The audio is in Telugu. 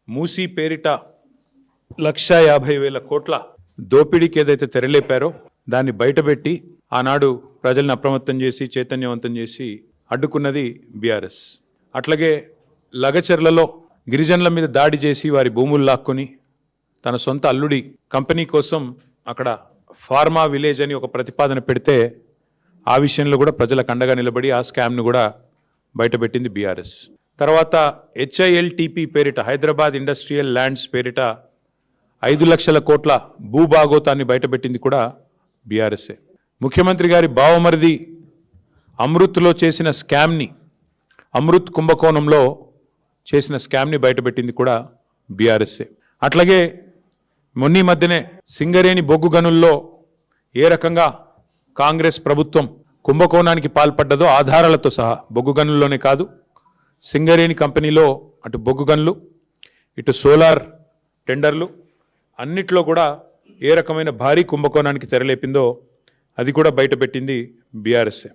మూసీ పేరిట 1,50,000 కోట్ల దోపిడీకి ఏదైతే తెరలేపారో దాన్ని బయటపెట్టి ఆనాడు ప్రజలను అప్రమత్తం చేసి చైతన్యవంతం చేసి అడ్డుకున్నది బీఆర్ఎస్. అట్లాగే లగచర్లలో గిరిజనుల మీద దాడి చేసి వారి భూములు లాక్కొని తన సొంత అల్లుడి కంపెనీ కోసం అక్కడ ఫార్మా విలేజ్ అని ఒక ప్రతిపాదన పెడితే ఆ విషయంలో కూడా ప్రజలకు అండగా నిలబడి ఆ స్కామ్ను కూడా బయటపెట్టింది బీఆర్ఎస్. తర్వాత HILTP పేరిట హైదరాబాద్ ఇండస్ట్రియల్ ల్యాండ్స్ పేరిట 5 లక్షల కోట్ల భూభాగోతాన్ని బయటపెట్టింది కూడా బీఆర్ఎస్ఏ. ముఖ్యమంత్రి గారి బావమరిది అమృత్లో చేసిన స్కామ్ని, అమృత్ కుంభకోణంలో చేసిన స్కామ్ని బయటపెట్టింది కూడా బీఆర్ఎస్ఏ. అట్లాగే మొన్నీ మధ్యనే సింగరేణి బొగ్గు గనుల్లో ఏ రకంగా కాంగ్రెస్ ప్రభుత్వం కుంభకోణానికి పాల్పడ్డదో ఆధారాలతో సహా, బొగ్గు గనుల్లోనే కాదు సింగరేణి కంపెనీలో అటు బొగ్గు గనులు ఇటు సోలార్ టెండర్లు అన్నిట్లో కూడా ఏ రకమైన భారీ కుంభకోణానికి తెరలేపిందో అది కూడా బయటపెట్టింది బీఆర్ఎస్ఏ.